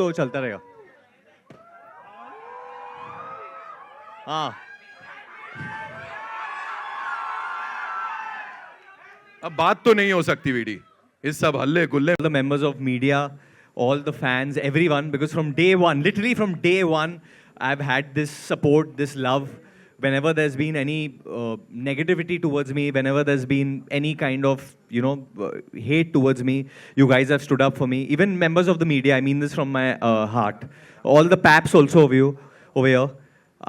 तो चलता रहेगा. हाँ. अब बात तो नहीं हो सकती वीडी, इस सब हल्ले गुल्ले. The members of media, all the fans, everyone, because from day one, literally from day one, I've had this support, this love. Whenever there's been any negativity towards me, whenever there's been any kind of, hate towards me, you guys have stood up for me. Even members of the media, I mean this from my heart. All the paps also of you over here.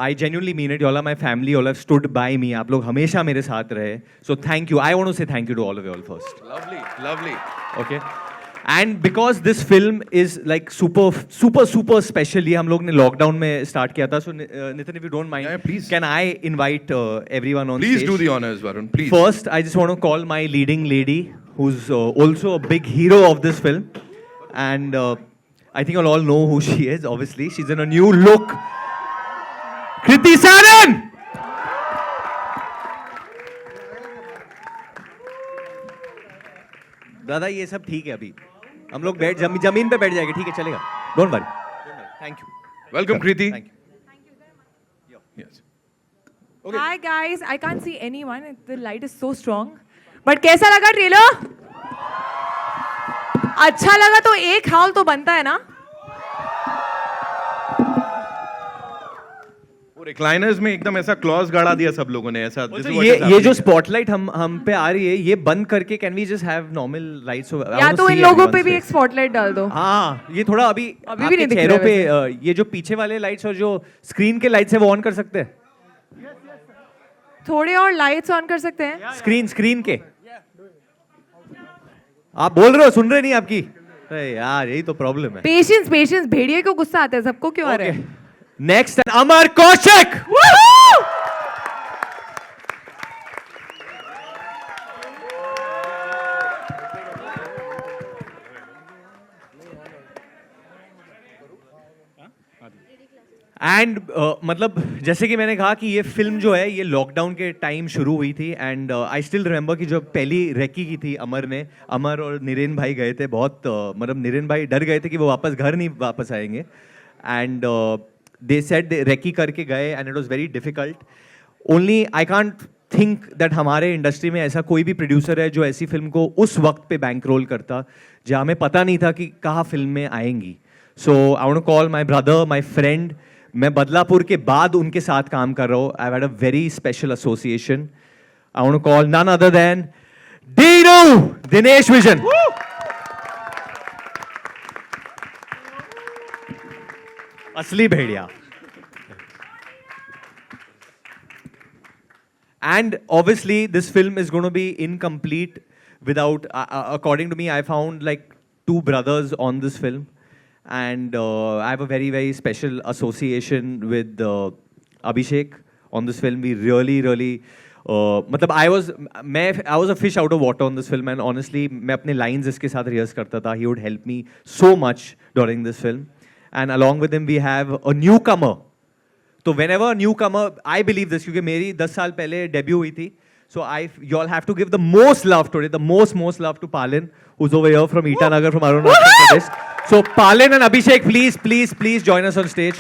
I genuinely mean it. You all are my family. You all have stood by me. आप लोग हमेशा मेरे साथ रहे. So thank you. I want to say thank you to all of you all first. Lovely, lovely. Okay. And because this film is like super special, ये हम लोग ने lockdown में start किया था. So Nitin, if you don't mind, Yeah, please. can I invite everyone on Please stage? do the honors, Varun. Please. First, I just want to call my leading lady, who's also a big hero of this film, and I think you'll all know who she is. Obviously, she's in a new look. Kriti Saran! दादा ये सब ठीक है अभी हम लोग बैठ जमीन पे बैठ जाएंगे ठीक है चलेगा don't worry thank you Welcome, Kriti. Thank you Yes. Hi guys, I can't see anyone. The light is so strong. But कैसा लगा ट्रेलर? अच्छा लगा तो एक हाल तो बनता है ना? वो रिक्लाइनर्स में एकदम ऐसा क्लॉज गाड़ा दिया सब लोगों ने ऐसा. This is what is ये happening जो here. स्पॉटलाइट हम पे आ रही है ये बंद करके can we just have normal lights या तो इन लोगों पे भी एक स्पॉटलाइट डाल दो. हाँ ये थोड़ा अभी भी आपके नहीं दिख चेहरों रहा है पे ये जो पीछे वाले लाइट्स और जो स्क्रीन के लाइट्स है वो ऑन कर सकते हैं थोड़े और लाइट्स ऑन कर सकते हैं. स्क्रीन के आप बोल रहे हो सुन रहे नहीं आपकी अरे यार यही तो प्रॉब्लम है पेशेंस भेड़िए को गुस्सा आता है सबको क्यों आ रहा है? नेक्स्ट अमर कौशिक एंड मतलब जैसे कि मैंने कहा कि ये फिल्म जो है ये लॉकडाउन के टाइम शुरू हुई थी एंड आई स्टिल रिमेंबर कि जो पहली रेकी की थी अमर और निरेन भाई गए थे बहुत मतलब निरेन भाई डर गए थे कि वो वापस घर नहीं वापस आएंगे एंड दे सेड रेकी करके गए and it was very difficult only I can't think that हमारे इंडस्ट्री में ऐसा कोई भी प्रोड्यूसर है जो ऐसी फिल्म को उस वक्त पे बैंक रोल करता जहाँ हमें पता नहीं था कि कहाँ फिल्म में आएंगी so I want to call my brother my friend मैं बदलापुर के बाद उनके साथ काम कर रहा हूँ I had a very special association I want to call none other than Dinu Dinesh Vijan असली भेड़िया And obviously, this film is going to be incomplete without, according to me, I found like two brothers on this film. And I have a very, very special association with Abhishek on this film. We really, मतलब I was a fish out of water on this film. And honestly, मैं अपने lines इसके साथ rehearse करता था. He would help me so much during this film. And along with him, we have a newcomer. तो whenever a newcomer, I believe this क्योंकि मेरी 10 साल पहले डेब्यू हुई थी so you all have to give the most love today, the most love to Palin who's over here from Itanagar from Arunachal Pradesh. So Palin and Abhishek, please join us on stage.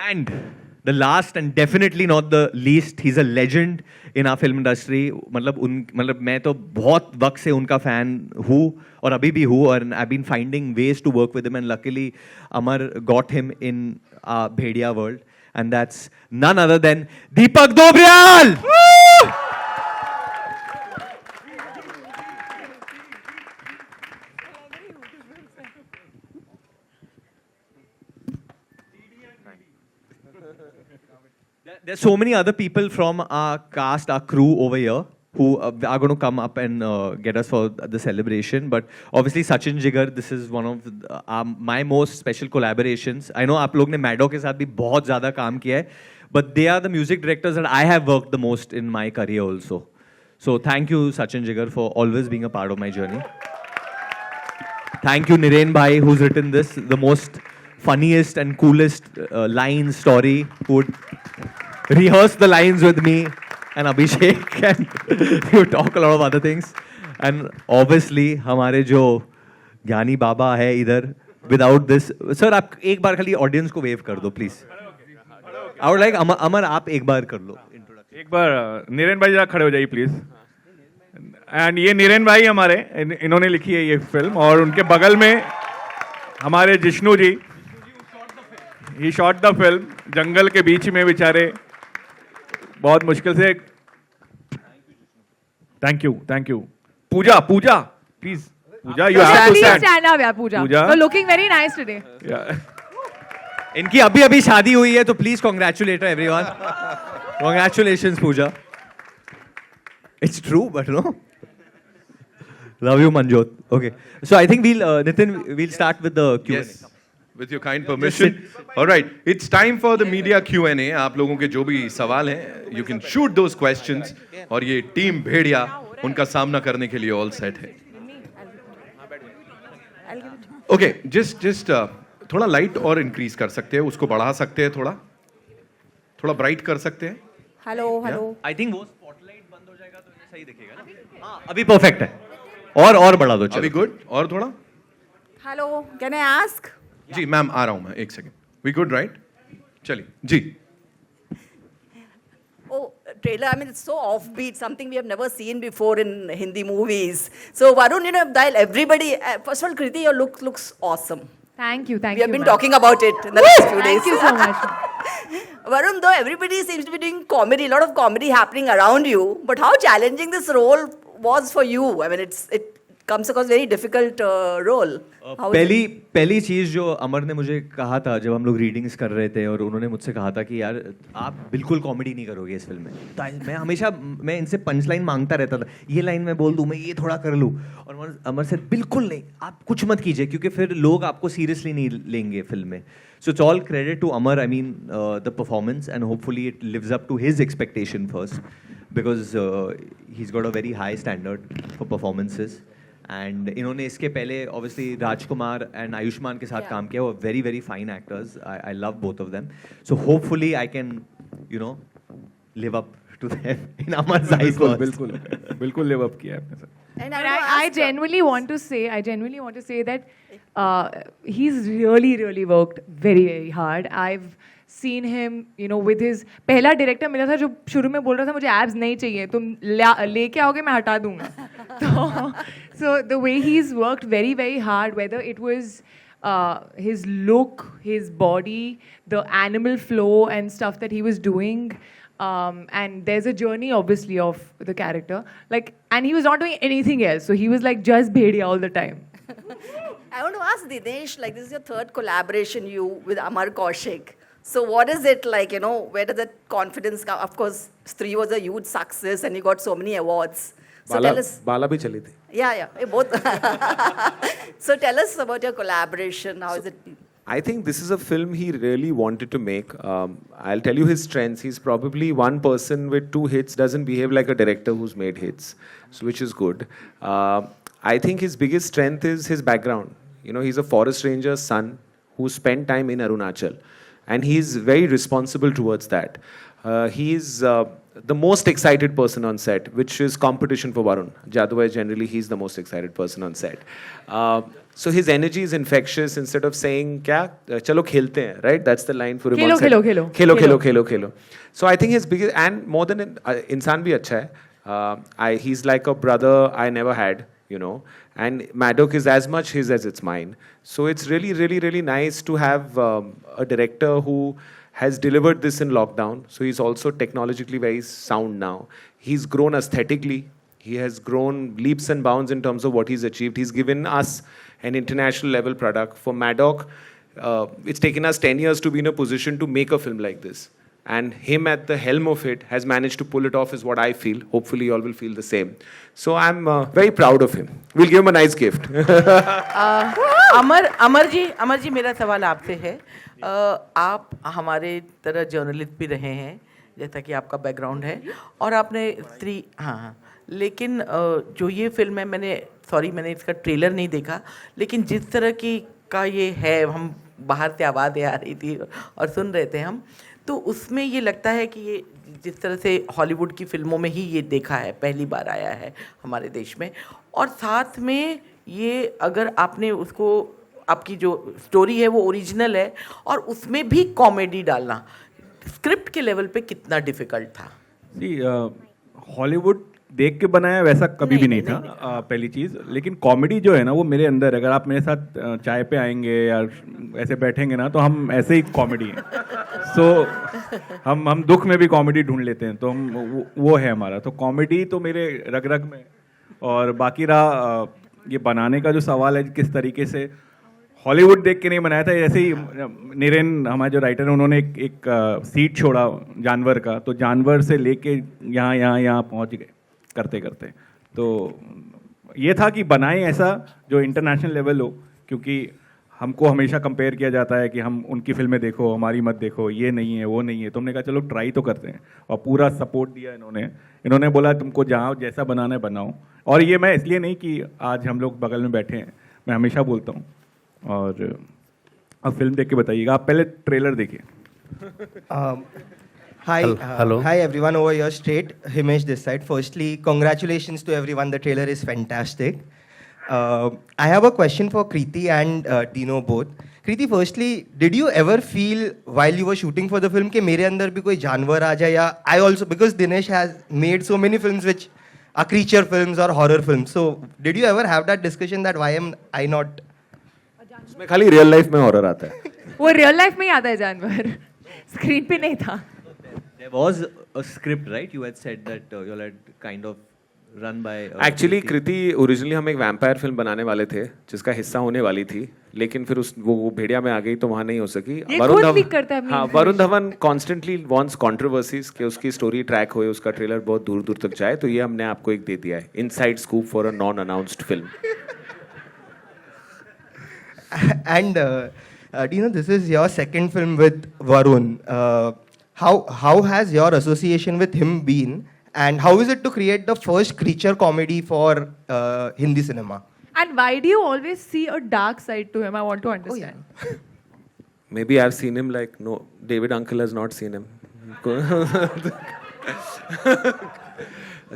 And the last and definitely not the least, he's a legend in our film industry. मतलब मैं तो बहुत वक्त से उनका fan हूँ और अभी भी हूँ और I've been finding ways to work with him and luckily Amar got him in our Bhedia world and that's none other than Deepak Dobriyal. There's so many other people from our cast, our crew over here who are going to come up and get us for the celebration. But obviously, Sachin Jigar, this is one of my most special collaborations. I know आप लोग ने मैडो के साथ भी बहुत ज़्यादा काम किया है, but they are the music directors that I have worked the most in my career also. So thank you, Sachin Jigar, for always being a part of my journey. Thank you, Niren Bhai, who's written this, the most funniest and coolest lines story, who would rehearse the lines with me and Abhishek, and he would talk a lot of other things. And obviously हमारे जो ज्ञानी बाबा है इधर, without this, sir आप एक बार खाली audience को wave कर दो please. I would like अमर आप एक बार कर लो introduction. एक बार नीरेन भाई जरा खड़े हो जाइए प्लीज. एंड ये नीरेन भाई हमारे इन्होंने लिखी है ये फिल्म, और उनके बगल में हमारे Jishnu ji, he shot the film जंगल के बीच में बेचारे बहुत मुश्किल से. Thank you. Pooja please, Pooja you have to Please stand up, yeah, Pooja. Pooja. You're looking very nice today. इनकी अभी शादी हुई है तो please congratulate everyone. Congratulations Pooja. It's true, but no. Love you, Manjot. Okay, so I think Nitin, we'll start with the Q&A. Yes, with your kind permission. All right, it's time for the media Q&A. आप लोगों के जो भी सवाल हैं, you can shoot those questions. और ये team भेड़िया उनका सामना करने के लिए all set है. Okay, just थोड़ा लाइट और इंक्रीज कर सकते हैं, उसको बढ़ा सकते हैं, थोड़ा ब्राइट कर सकते हैं. हेलो I think वो स्पॉटलाइट बंद हो जाएगा तो इन्हें सही दिखेगा ना. हाँ, अभी परफेक्ट है. और बढ़ा दो. अभी गुड. और थोड़ा. Hello can I ask? जी मैम आ रहा हूं मैं, एक सेकंड. We good right? चलिए जी. Oh, trailer, I mean, it's so offbeat, something we have never seen before in Hindi movies. So, Varun, while everybody, first of all, Kriti, your look looks awesome. Thank you. We have been talking about it in the last few days. Thank you so much. Varun, though everybody seems to be doing comedy, a lot of comedy happening around you, but how challenging this role was for you? I mean, it comes across very difficult role. How is it? पहली चीज जो अमर ने मुझे कहा था जब हम लोग रीडिंग्स कर रहे थे, और उन्होंने मुझसे कहा था कि यार आप बिल्कुल कॉमेडी नहीं करोगे इस फिल्म में. तो मैं हमेशा इनसे पंच लाइन मांगता रहता था, ये लाइन मैं बोल दूं, मैं ये थोड़ा कर लूं. और अमर से बिल्कुल नहीं, आप कुछ मत कीजिए क्योंकि फिर लोग आपको सीरियसली नहीं लेंगे फिल्म में. So it's all credit to Amar. I mean, the performance, and hopefully it lives up to his expectation first, because he's got a very high standard for performances. And इन्होंने इसके पहले obviously Rajkumar and Ayushman के साथ काम किया. वो very very fine actors. I love both of them. So hopefully I can, live up to them in Amar's eyes first. बिल्कुल live up किया आपने sir. And But want to I ask, genuinely want to say that he's really worked very very hard. I've seen him, with his पहला director मिला था जो शुरू में बोल रहा था मुझे एब्स नहीं चाहिए, तुम लेके आओगे मैं हटा दूंगा. So the way he's worked very very hard, whether it was his look, his body, the animal flow and stuff that he was doing. And there's a journey obviously of the character, and he was not doing anything else, so he was like just bhediya all the time. I want to ask Dinesh, this is your third collaboration with Amar Kaushik. So what is it like, where does that confidence come? Of course, Stree was a huge success and he got so many awards. So tell us. बाला भी चली थी. Yeah, both. So tell us about your collaboration. How is it? I think this is a film he really wanted to make. I'll tell you his strengths. He's probably one person with 2 hits, doesn't behave like a director who's made hits, so which is good. I think his biggest strength is his background. He's a forest ranger's son who spent time in Arunachal, and he's very responsible towards that. He's the most excited person on set, which is competition for Varun. Jadwai, generally, he's the most excited person on set. So his energy is infectious. Instead of saying, "Kya? Chalo khelte hain," right? That's the line for him on set. Khelo. So I think his biggest, and more than insan bhi acha hai. He's like a brother I never had, And Maddock is as much his as it's mine. So it's really nice to have a director who has delivered this in lockdown. So he's also technologically very sound now. He's grown aesthetically. He has grown leaps and bounds in terms of what he's achieved. He's given us an international level product. For Maddock, it's taken us 10 years to be in a position to make a film like this. And him at the helm of it has managed to pull it off, is what I feel. Hopefully you all will feel the same. So I'm very proud of him. We'll give him a nice gift. Amar ji मेरा सवाल आपसे है. आप हमारे तरह journalist भी रहे हैं, जैसा कि आपका बैकग्राउंड है, और आपने स्त्री हाँ लेकिन जो ये फिल्म है, मैंने इसका ट्रेलर नहीं देखा, लेकिन जिस तरह की का ये है, हम बाहर से आवाज़ें आ रही थी और सुन रहे थे हम, तो उसमें ये लगता है कि ये जिस तरह से हॉलीवुड की फिल्मों में ही ये देखा है, पहली बार आया है हमारे देश में। और साथ में ये अगर आपने उसको, आपकी जो स्टोरी है वो ओरिजिनल है और उसमें भी कॉमेडी डालना स्क्रिप्ट के लेवल पे कितना डिफिकल्ट था? जी, हॉलीवुड देख के बनाया वैसा कभी भी नहीं था, पहली चीज़। लेकिन कॉमेडी जो है ना वो मेरे अंदर है। अगर आप मेरे साथ चाय पे आएंगे या ऐसे बैठेंगे ना तो हम ऐसे ही कॉमेडी हैं। सो हम दुख में भी कॉमेडी ढूंढ लेते हैं, तो हम वो है हमारा। तो कॉमेडी तो मेरे रग रग में। और बाकी रहा ये बनाने का जो सवाल है, किस तरीके से हॉलीवुड देख के नहीं बनाया था। ऐसे ही नीरेन हमारे जो राइटर हैं उन्होंने एक सीड छोड़ा जानवर का, तो जानवर से लेके यहाँ पहुँच गए करते करते। तो ये था कि बनाएं ऐसा जो इंटरनेशनल लेवल हो, क्योंकि हमको हमेशा कंपेयर किया जाता है कि हम उनकी फिल्में देखो, हमारी मत देखो, ये नहीं है वो नहीं है। तो हमने कहा चलो ट्राई तो करते हैं, और पूरा सपोर्ट दिया इन्होंने बोला तुमको जहाँ जैसा बनाना है बनाओ। और ये मैं इसलिए नहीं कि आज हम लोग बगल में बैठे हैं, मैं हमेशा बोलता हूँ। और अब फिल्म देख के बताइएगा, आप पहले ट्रेलर देखिए। Hi, Hello. Hi everyone over here straight. Himesh this side. Firstly, congratulations to everyone. The trailer is fantastic. I have a question for Kriti and Dino both. Kriti, firstly, did you ever feel while you were shooting for the film कि मेरे अंदर भी कोई जानवर आ जाए? या I also, because Dinesh has made so many films which are creature films or horror films. So did you ever have that discussion that why am I not? उसमें खाली रियल लाइफ में हॉरर आता है। वो real life में ही आता है जानवर, स्क्रीन पे नहीं था। There was a script, right? You had said that you all had kind of run by. Actually Kriti originally हम एक वैम्पायर फिल्म बनाने वाले थे जिसका हिस्सा होने वाली थी, लेकिन फिर वो भेड़िया में आ गई तो वहाँ नहीं हो सकी। Varun Dhawan constantly wants controversies कि उसकी स्टोरी ट्रैक होए, उसका ट्रेलर बहुत दूर दूर तक जाए, तो ये हमने आपको एक दे दिया है, inside scoop for a non announced film. And Dino, this is your second film with Varun. How has your association with him been, and how is it to create the first creature comedy for Hindi cinema? And why do you always see a dark side to him? I want to understand. Maybe I've seen him like no, David Uncle has not seen him.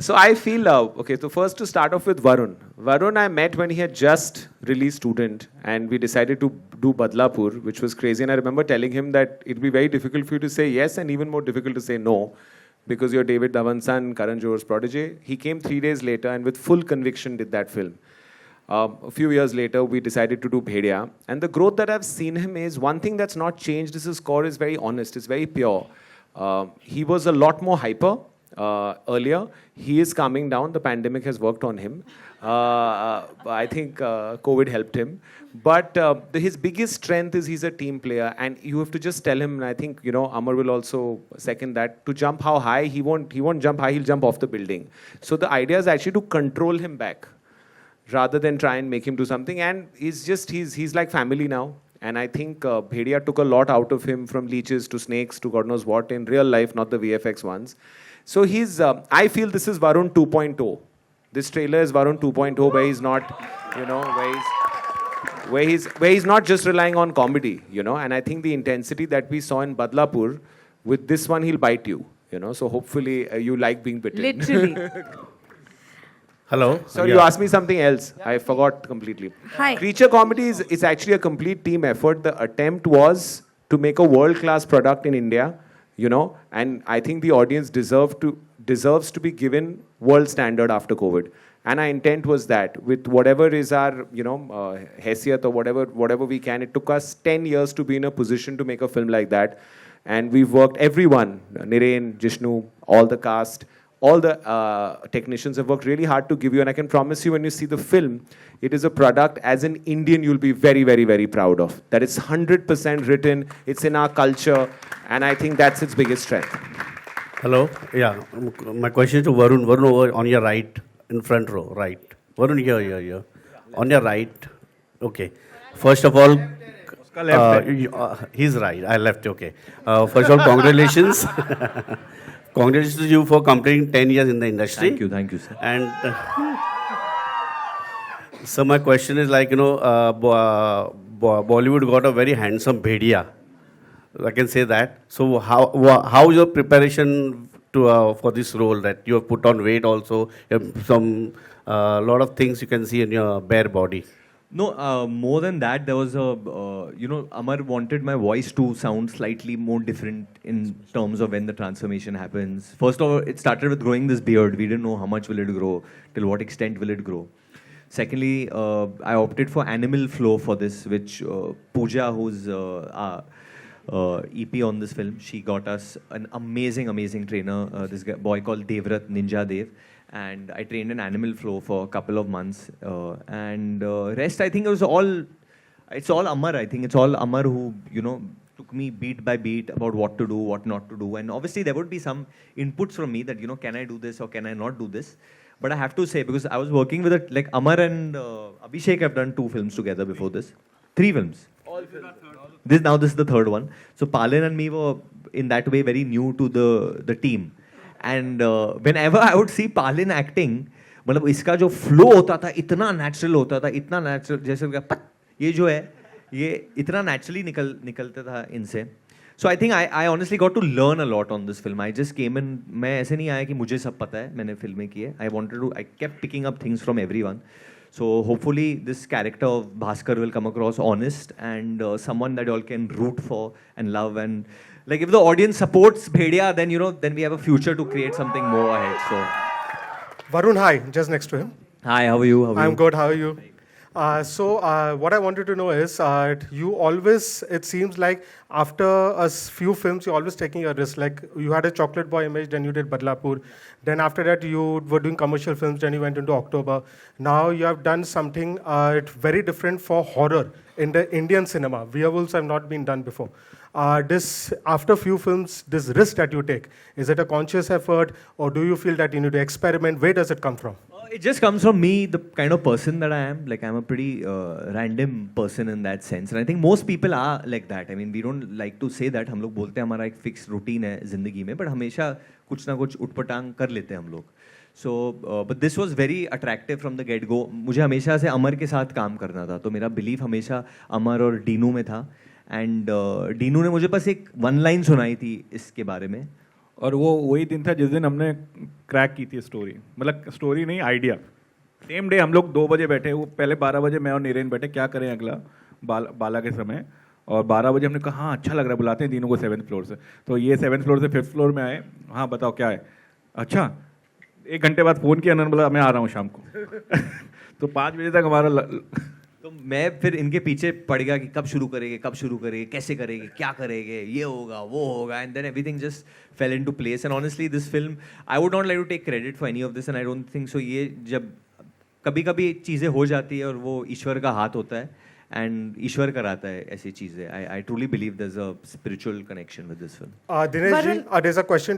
So I feel, okay, so first to start off with Varun. Varun I met when he had just released Student, and we decided to do Badlapur, which was crazy. And I remember telling him that it'd be very difficult for you to say yes and even more difficult to say no, because you're David Dhawan's son, Karan Johar's protege. He came 3 days later and with full conviction did that film. A few years later, we decided to do Bhediya. And the growth that I've seen him is, one thing that's not changed is his score is very honest, it's very pure. He was a lot more hyper earlier. He is calming down. The pandemic has worked on him. I think COVID helped him. But his biggest strength is he's a team player. And you have to just tell him, and I think, you know, Amar will also second that, to jump how high, he won't jump high, he'll jump off the building. So the idea is actually to control him back, rather than try and make him do something. And he's like family now. And I think Bhediya took a lot out of him, from leeches to snakes to God knows what, in real life, not the VFX ones. So I feel this is Varun 2.0. This trailer is Varun 2.0, where he's not, you know, where he's not just relying on comedy, you know. And I think the intensity that we saw in Badlapur, with this one, he'll bite you, you know. So hopefully you like being bitten. Literally. Hello. Sorry, you asked me something else. I forgot completely. Hi. Creature comedy is actually a complete team effort. The attempt was to make a world-class product in India, you know, and I think the audience deserves to be given world standard after COVID. And our intent was that, with whatever is our, you know, haisiyat or whatever we can. It took us 10 years to be in a position to make a film like that. And we've worked, everyone, Niren, Jishnu, all the cast, all the technicians have worked really hard to give you. And I can promise you, when you see the film, it is a product, as an Indian, you'll be very, very, very proud of. That it's 100% written, it's in our culture, and I think that's its biggest strength. Hello. Yeah. My question is to Varun. Varun over on your right, in front row, right. Varun here. On your right. Okay. First of all, he's right. I left. Okay. First of all, congratulations. Congratulations to you for completing 10 years in the industry. Thank you, sir. And so my question is, like, you know, Bollywood got a very handsome bhedia. I can say that. So how is your preparation to for this role? That you have put on weight also. You have some lot of things you can see in your bare body. No, more than that, there was Amar wanted my voice to sound slightly more different in terms of when the transformation happens. First of all, it started with growing this beard. We didn't know how much will it grow, till what extent will it grow. Secondly, I opted for animal flow for this, which Pooja, who's EP on this film, she got us an amazing trainer, this boy called Devrat Ninja Dev. And I trained in animal flow for a couple of months. And rest, I think it's all Amar. I think it's all Amar who, took me beat by beat about what to do, what not to do. And obviously there would be some inputs from me that, can I do this or can I not do this? But I have to say, because I was working with like Amar and Abhishek have done 2 films together before this. 3 films. All films. This is the 3rd one. So Palin and me were in that way very new to the team. And whenever I would see Palin acting, मतलब इसका जो flow होता था इतना natural होता था, इतना natural, जैसे ये जो है ये इतना naturally निकलता था इनसे. So I think I honestly got to learn a lot on this film. I just came in, मैं ऐसे नहीं आया कि मुझे सब पता है, मैंने फिल्में की है. I kept picking up things from everyone. So hopefully this character of Bhaskar will come across honest and someone that you all can root for and love. And like if the audience supports Bhedia, then then we have a future to create something more ahead. So Varun, hi, just next to him. hi, how are you? I'm good, how are you? What I wanted to know is, you always, it seems like after a few films, you're always taking a risk. Like you had a Chocolate Boy image, then you did Badlapur. Then after that, you were doing commercial films, then you went into October. Now you have done something very different for horror in the Indian cinema. Werewolves have not been done before. After few films, this risk that you take, is it a conscious effort or do you feel that you need to experiment? Where does it come from? It just comes from me, the kind of person that I am. Like I'm a pretty random person in that sense. And I think most people are like that. I mean, we don't like to say that. हम लोग बोलते हैं हमारा एक fixed routine है जिंदगी में, but हमेशा कुछ ना कुछ उठपटांग कर लेते हैं हम लोग. So, but this was very attractive from the get-go. मुझे हमेशा से अमर के साथ काम करना था. तो मेरा belief हमेशा अमर और डीनू में था. एंड डीनू ने मुझे बस एक 1 लाइन सुनाई थी इसके बारे में. और वो वही दिन था जिस दिन हमने क्रैक की थी स्टोरी. मतलब स्टोरी नहीं, आइडिया. सेम डे हम लोग 2 बजे बैठे. वो पहले 12 बजे मैं और नीरेन बैठे क्या करें अगला बाला के समय. और 12 बजे हमने कहा हाँ अच्छा लग रहा है, बुलाते हैं तीनों को 7th फ्लोर से. तो ये 7th फ्लोर से 5th फ्लोर में आए. हाँ बताओ क्या है. अच्छा 1 घंटे बाद फ़ोन किया, उन्होंने बोला मैं आ रहा हूँ शाम को. तो 5 बजे तक हमारा तो मैं फिर इनके पीछे पड़ गया कि कब शुरू करेंगे, कैसे करेंगे, क्या करेंगे, ये होगा वो होगा. And then everything just fell into place. And honestly this film I would not like to take credit for any of this and I don't think so. ये जब कभी चीज़ें हो जाती है और वो ईश्वर का हाथ होता है एंड ईश्वर कराता है ऐसी चीज़ें. I truly believe there is a spiritual connection with this film. Dinesh ji, there's a question